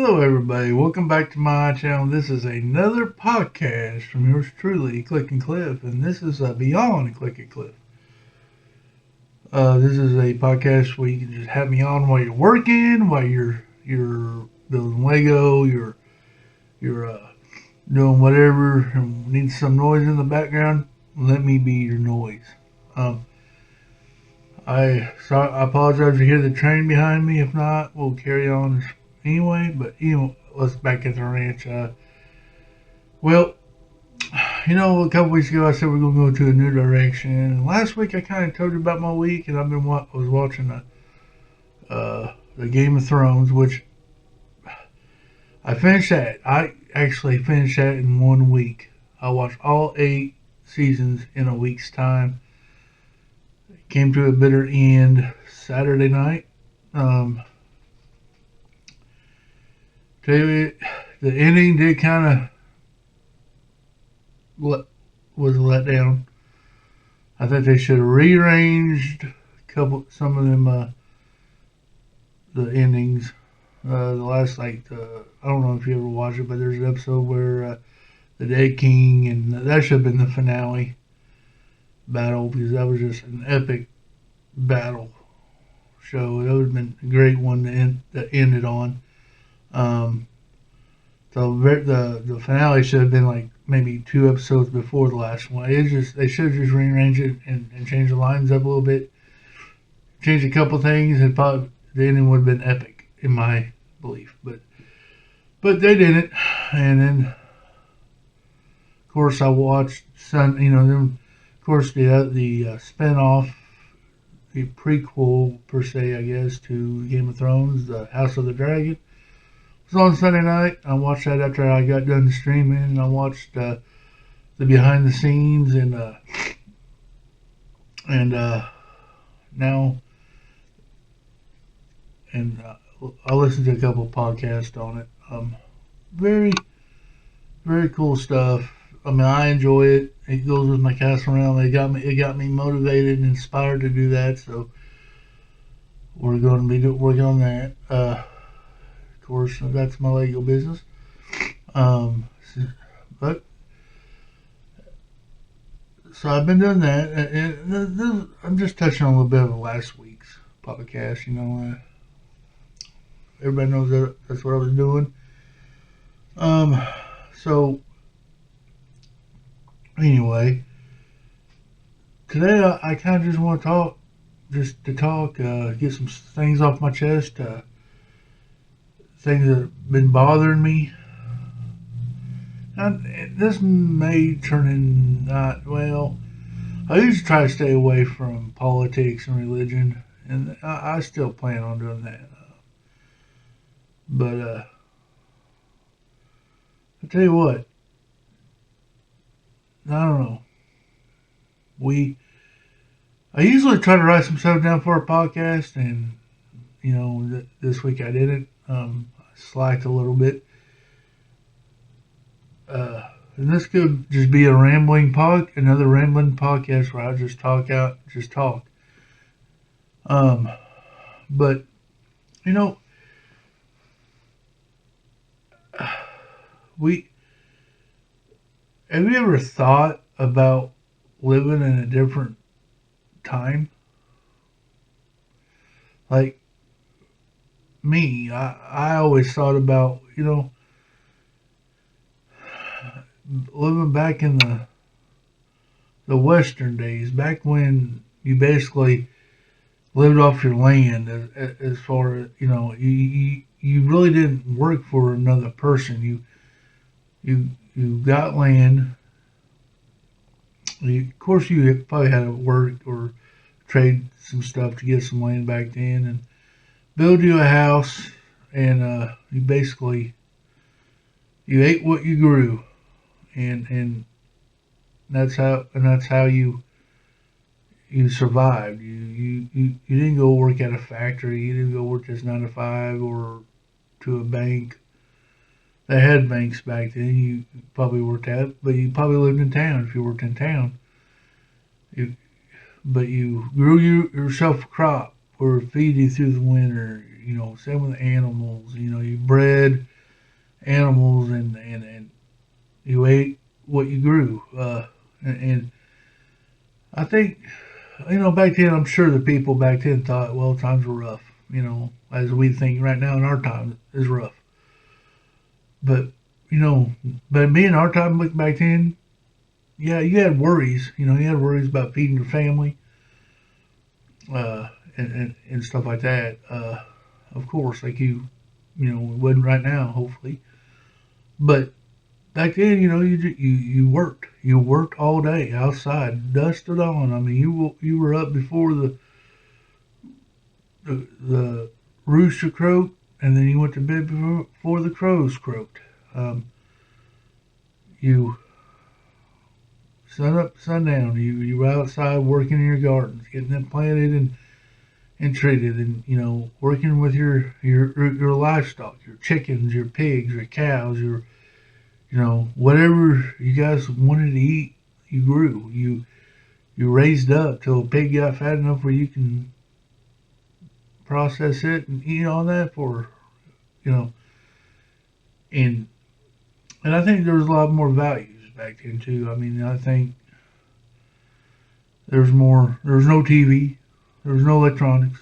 Hello, everybody. Welcome back to my channel. This is another podcast from yours truly, Click and Cliff, and this is Beyond Click and Cliff. This is a podcast where you can just have me on while you're working, while you're building Lego, you're doing whatever, and need some noise in the background. Let me be your noise. Um, I apologize if you hear the train behind me. If not, we'll carry on anyway. But let's back at the ranch. Well, a couple weeks ago I said we're gonna go to a new direction. And last week I kind of told you about my week, and was watching the Game of Thrones, which I finished that. I actually finished that in 1 week. I watched all 8 seasons in a week's time. Came to a bitter end Saturday night. Tell you, the ending did kind of was a letdown. I think they should have rearranged some of them the endings. The last I don't know if you ever watched it, but there's an episode where the Dead King, and that should have been the finale battle, because that was just an epic battle show. That would have been a great one to end it on. So the finale should have been like maybe 2 episodes before the last one. They should have just rearranged it and changed the lines up a little bit, changed a couple things, and probably the ending would have been epic in my belief. But they didn't. And then of course I watched then of course the spinoff, the prequel per se, I guess, to Game of Thrones, the House of the Dragon. It was on Sunday night. I watched that after I got done streaming, and I watched the behind the scenes, and now I listened to a couple podcasts on it. Very very cool stuff. I mean, I enjoy it. It goes with my castle realm. It got me motivated and inspired to do that. So we're going to be working on that. Of course, that's my Lego business. But so I've been doing that, and I'm just touching on a little bit of last week's podcast. Everybody knows that's what I was doing. So anyway, today I kind of just want to talk, get some things off my chest, things that have been bothering me. Now, this may turn in not well. I usually try to stay away from politics and religion, and I still plan on doing that. But I tell you what, I don't know. I usually try to write some stuff down for a podcast, and this week I didn't. I slacked a little bit. And this could just be another rambling podcast where I just talk. But we have you ever thought about living in a different time? Like me, I always thought about living back in the Western days, back when you basically lived off your land, as far as you really didn't work for another person. You got land. Of course, you probably had to work or trade some stuff to get some land back then, and build you a house, and you ate what you grew, and that's how you survived. You didn't go work at a factory. You didn't go work as 9 to 5 or to a bank. They had banks back then. You probably worked at, but you probably lived in town if you worked in town. But you grew yourself a crop or feed you through the winter. Same with animals. You bred animals, and you ate what you grew. And I think, back then, I'm sure the people back then thought, well, times were rough, as we think right now in our time is rough. But, but me in our time back then, yeah, you had worries. You had worries about feeding your family, and stuff like that. Of course, like wouldn't right now, hopefully. But back then, you worked. You worked all day outside, dusk to dawn. I mean, you were up before the rooster croaked, and then you went to bed before the crows croaked. You sun up, sundown. You were outside working in your gardens, getting them planted and treated, and working with your livestock, your chickens, your pigs, your cows, your whatever you guys wanted to eat, you grew. You raised up till a pig got fat enough where you can process it and eat all that for you know. And I think there was a lot more values back then too. I mean, I think there's more. There was no TV. There was no electronics.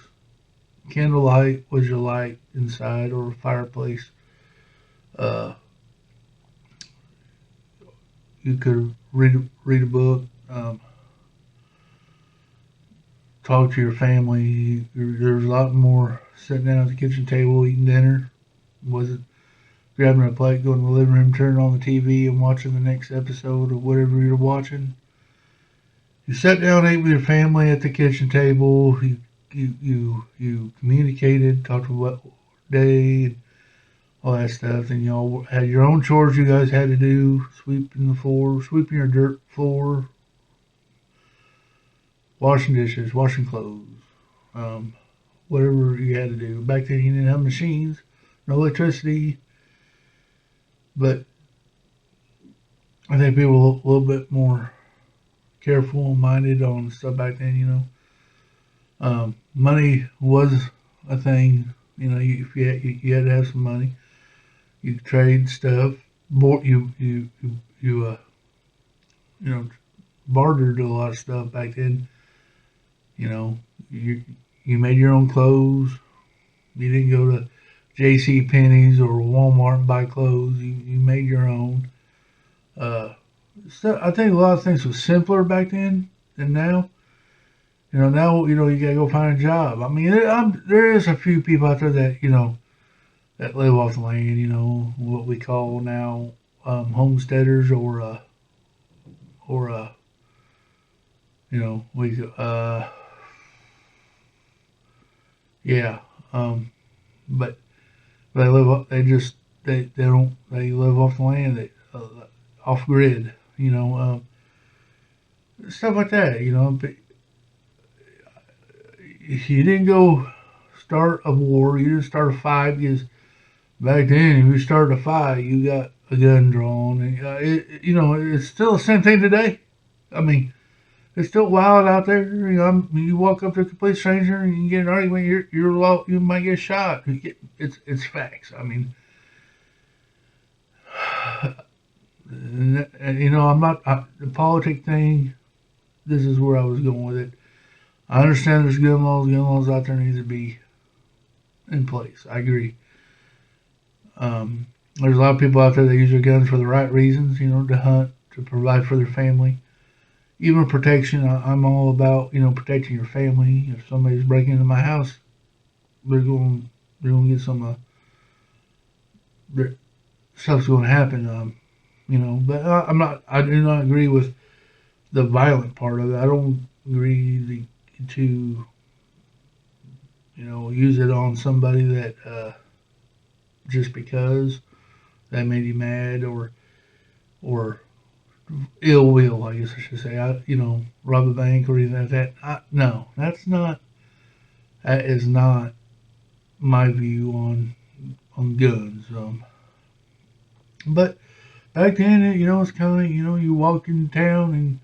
Candlelight was your light inside or a fireplace. Uh, you could read a book. Talk to your family. There's a lot more sitting down at the kitchen table eating dinner. Wasn't grabbing a plate, going to the living room, turning on the TV, and watching the next episode of whatever you're watching. You sat down, ate with your family at the kitchen table. You communicated, talked about day, and all that stuff. And y'all had your own chores you guys had to do: sweeping the floor, sweeping your dirt floor, washing dishes, washing clothes, um, whatever you had to do. Back then, you didn't have machines, no electricity, but I think people were a little bit more careful and minded on stuff back then. Money was a thing. If you had to have some money, you could trade stuff. You bartered a lot of stuff back then. You know, you you made your own clothes. You didn't go to J.C. Penney's or Walmart and buy clothes. You made your own. Uh, so I think a lot of things was simpler back then than now. Now you gotta go find a job. I mean, there is a few people out there that that live off the land. What we call now homesteaders or we yeah. But they live. They live off the land. Off grid. Stuff like that. But you didn't go start a war. You didn't start a fight because back then, if you started a fight, you got a gun drawn. And, it's still the same thing today. I mean, it's still wild out there. You walk up to a complete stranger and you get an argument. You might get shot. It's facts. I mean, I'm not the politic thing. This is where I was going with it. I understand there's gun laws. Gun laws out there need to be in place. I agree. There's a lot of people out there that use their guns for the right reasons. To hunt, to provide for their family, even protection. I'm all about protecting your family. If somebody's breaking into my house, they're going to get some stuff's going to happen. But I do not agree with the violent part of it. I don't agree to use it on somebody that just because that made you mad or ill will, I guess I should say. Rob a bank or anything like that. No, that is not my view on guns. But back then, it's kind of you walk in town and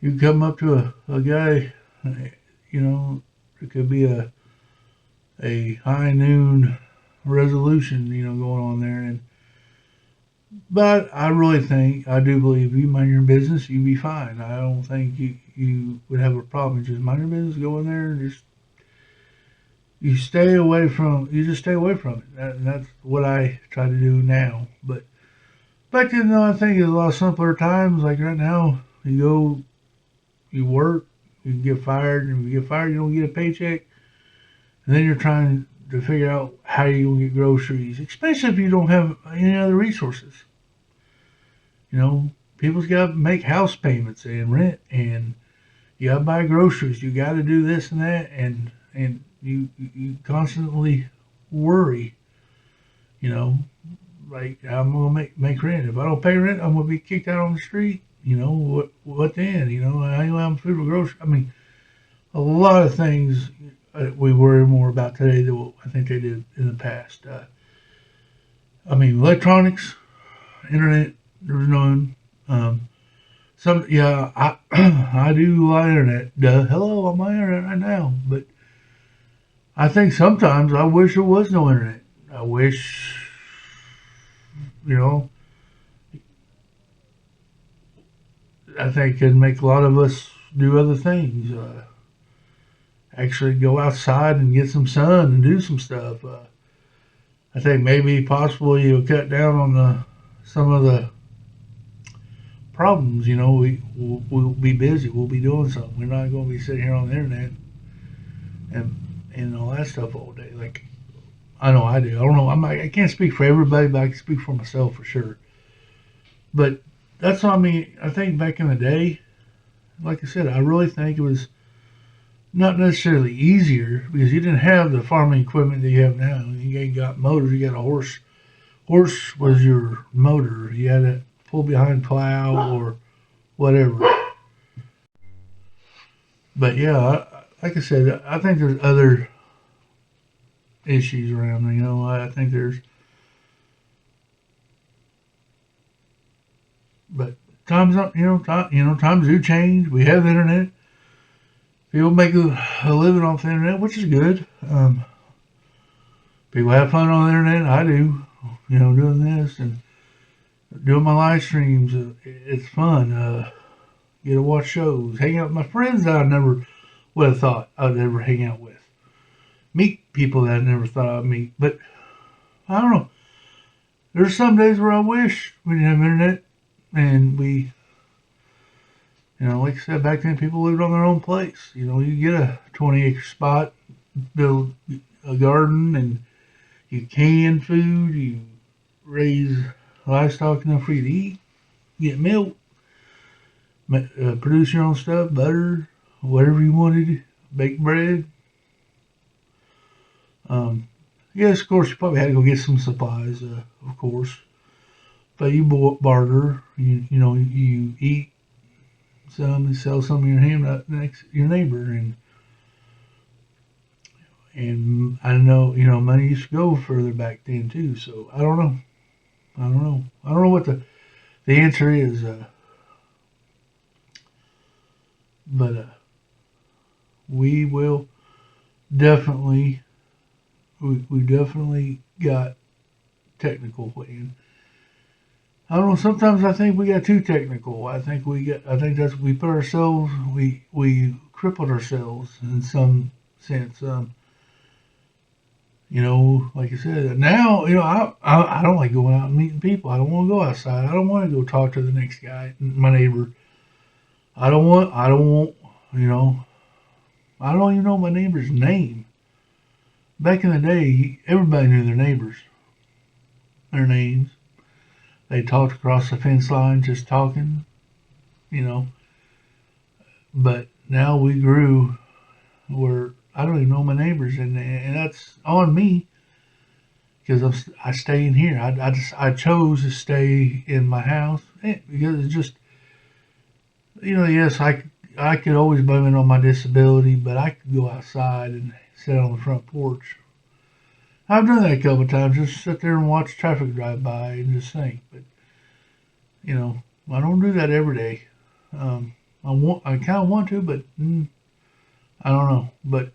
you come up to a guy, it could be a high noon resolution, going on there, and But I do believe you mind your business, you be fine. I don't think you would have a problem. Just mind your business, go in there and just you just stay away from it. And that's what I try to do now. But back then, though, I think it's a lot simpler times. Like right now, you go, you work, you get fired, and if you get fired, you don't get a paycheck, and then you're trying to figure out how you're gonna get groceries, especially if you don't have any other resources. You know, people's got to make house payments and rent, and you got to buy groceries. You got to do this and that, and you constantly worry. You know, like I'm gonna make rent. If I don't pay rent, I'm gonna be kicked out on the street. You know what then? You know I ain't having food for groceries. I mean, a lot of things we worry more about today than what I think they did in the past. I mean, electronics, internet. There's none. Um, I I do a lot of internet. Duh, hello, I'm on internet right now. But I think sometimes I wish there was no internet. I wish, you know, I think it'd make a lot of us do other things. Actually, go outside and get some sun and do some stuff. I think maybe possibly you'll cut down on the some of the problems. You know, we'll be busy. We'll be doing something. We're not going to be sitting here on the internet and all that stuff all day. Like I know I do. I don't know. I can't speak for everybody, but I can speak for myself for sure. But that's what I mean. I think back in the day, like I said, I really think it was not necessarily easier because you didn't have the farming equipment that you have now. You ain't got motors. You got a horse. Horse was your motor. You had a pull behind plow or whatever. But yeah, like I said, I think there's other issues around. You know, I think there's, but times times do change. We have the internet. People make a living off the internet, which is good. People have fun on the internet. I do. You know, doing this and doing my live streams. It's fun. Get to watch shows, hang out with my friends that I never would have thought I'd ever hang out with. Meet people that I never thought I'd meet. But I don't know. There's some days where I wish we didn't have internet and like I said, back then people lived on their own place. You know, you get a 20-acre spot, build a garden, and you can food, you raise livestock enough for you to eat, get milk, produce your own stuff, butter, whatever you wanted, bake bread. Um, yes, of course, you probably had to go get some supplies, of course. But you barter, you eat some and sell some of your ham next your neighbor, and I know money used to go further back then too. So I don't know. I don't know what the answer is. But we will definitely we definitely got technical, and I don't know. Sometimes I think we got too technical. I think that's we put ourselves. We crippled ourselves in some sense. Like I said, now I don't like going out and meeting people. I don't want to go outside. I don't want to go talk to the next guy, my neighbor. I don't want. You know. I don't even know my neighbor's name. Back in the day, everybody knew their neighbors, their names. They talked across the fence line, just talking. You know. But now we grew where I don't even know my neighbors, and that's on me because I stay in here. I chose to stay in my house because it's just yes I could always blame it on my disability, but I could go outside and sit on the front porch. I've done that a couple of times, just sit there and watch traffic drive by and just think. But I don't do that every day. I kind of want to, but I don't know. But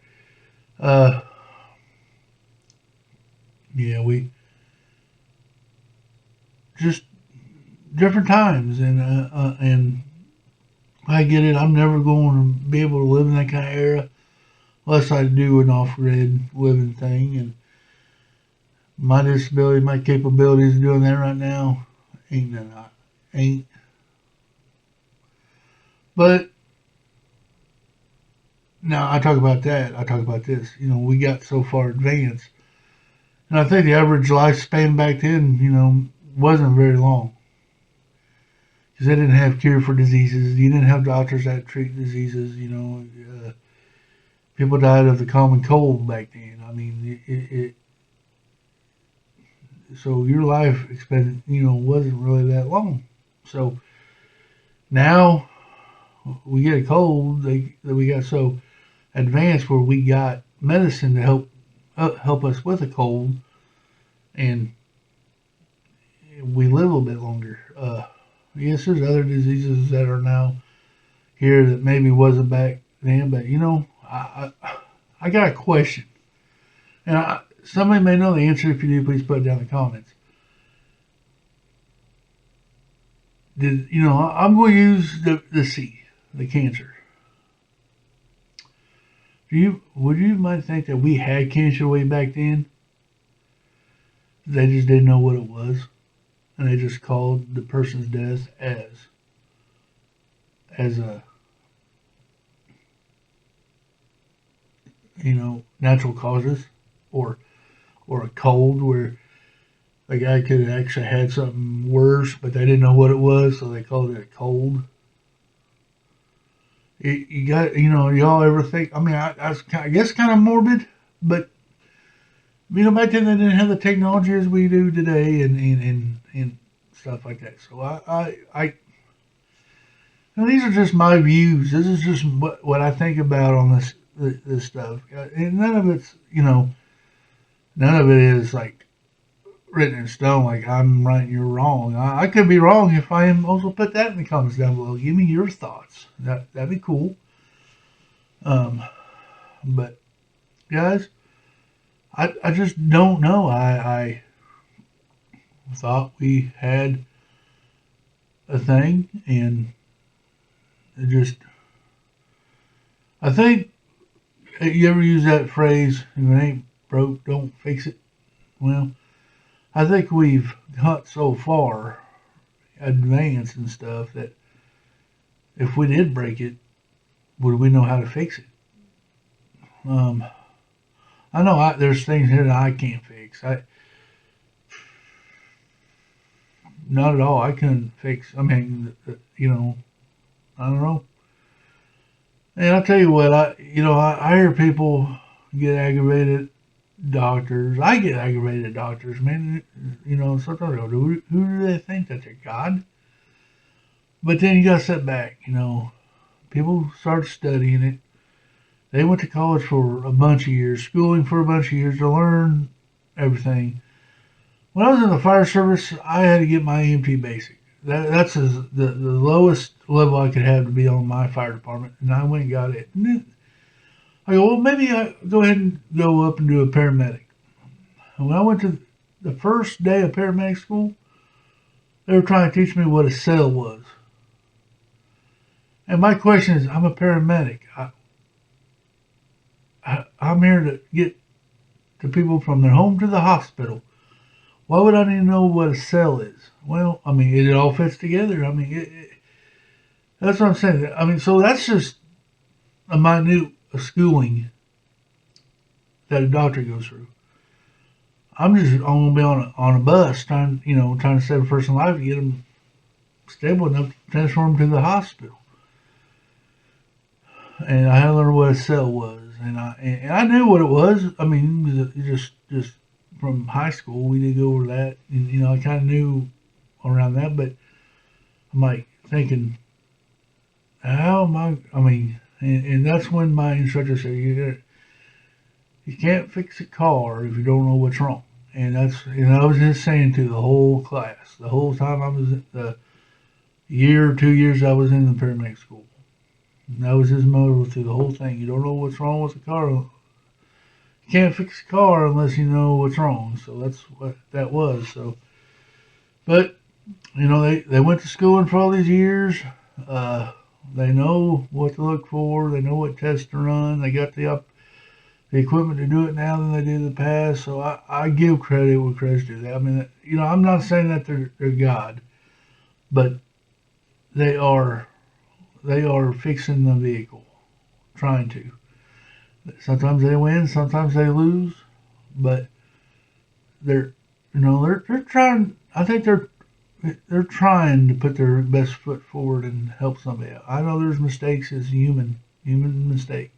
uh, yeah, we just different times, and I get it. I'm never going to be able to live in that kind of era unless I do an off-grid living thing, and my disability, my capabilities of doing that right now ain't none. Ain't. But now I talk about that. I talk about this. We got so far advanced, and I think the average lifespan back then, wasn't very long because they didn't have cure for diseases. You didn't have doctors that treat diseases. People died of the common cold back then. I mean, so your life expectancy, wasn't really that long. So now we get a cold, that we got so advanced where we got medicine to help us with a cold, and we live a little bit longer. Yes, there's other diseases that are now here that maybe wasn't back then, but I got a question, and somebody may know the answer. If you do, please put it down in the comments. I'm going to use the C, the cancer. Would you might think that we had cancer way back then? They just didn't know what it was, and they just called the person's death as a natural causes, or a cold where the guy could have actually had something worse, but they didn't know what it was, so they called it a cold. You got, y'all ever think? I mean, I guess kind of morbid, but back then they didn't have the technology as we do today, and stuff like that. So these are just my views. This is just what I think about on this stuff, and none of it is like written in stone. Like I'm right and you're wrong. I could be wrong. If I am, also put that in the comments down below. Give me your thoughts. That'd be cool. But guys, I just don't know. I thought we had a thing, and it just, I think, you ever use that phrase, if it ain't broke, don't fix it? Well, I think we've got so far advanced and stuff that if we did break it, would we know how to fix it? I know there's things here that I can't fix. Not at all. I couldn't fix. I mean, I don't know. And I'll tell you what, I hear people get aggravated. Doctors, I get aggravated at doctors, man. Sometimes I go, who do they think that they're God? But then you got to sit back. People start studying it. They went to college for a bunch of years, schooling for a bunch of years to learn everything. When I was in the fire service, I had to get my EMT basic. That's the lowest level I could have to be on my fire department, and I went and got it. And then I go, well, maybe I go ahead and go up and do a paramedic. And when I went to the first day of paramedic school, they were trying to teach me what a cell was. And my question is, I'm a paramedic. I'm here to get the people from their home to the hospital. Why would I need to know what a cell is? Well, I mean, it all fits together. I mean, that's what I'm saying. I mean, so that's just a minute schooling that a doctor goes through. I'm just going to be on a bus trying to save a person's life to get them stable enough to transfer them to the hospital. And I had to learn what a cell was, and I knew what it was. I mean, just from high school, we did go over that, and I kind of knew around that. But I'm like thinking, how am I? I mean, and that's when my instructor said, you can't fix a car if you don't know what's wrong. And I was just saying to the whole class, the whole time I was the year or 2 years I was in the paramedic school. And that was his motto through the whole thing. You don't know what's wrong with the car. You can't fix a car unless you know what's wrong. So that's what that was. So, but They went to schooling for all these years. Uh, they know what to look for. They know what tests to run. They got the equipment to do it now than they did in the past. So I give credit where credit's due. I mean, I'm not saying that they're God, but they are they are fixing the vehicle, trying to. Sometimes they win, sometimes they lose, but they're they're trying. I think they're trying to put their best foot forward and help somebody out. I know there's mistakes. It's human mistake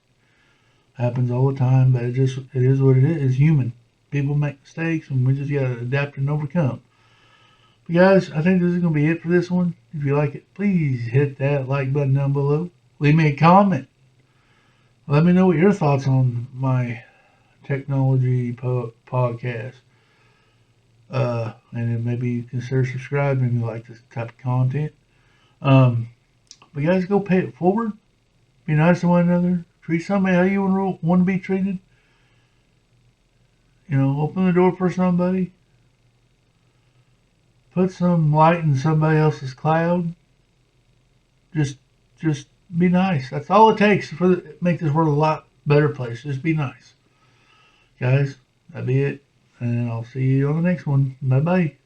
happens all the time, but it is what it is. It's human. People make mistakes, and we just gotta adapt and overcome. But guys, I think this is gonna be it for this one. If you like it, please hit that like button down below. Leave me a comment. Let me know what your thoughts on my technology podcast. And then maybe consider subscribing if you like this type of content. But guys, go pay it forward. Be nice to one another. Treat somebody how you want to be treated. Open the door for somebody. Put some light in somebody else's cloud. Just, just be nice. That's all it takes to make this world a lot better place. Just be nice, guys. That'd be it. And I'll see you on the next one. Bye bye.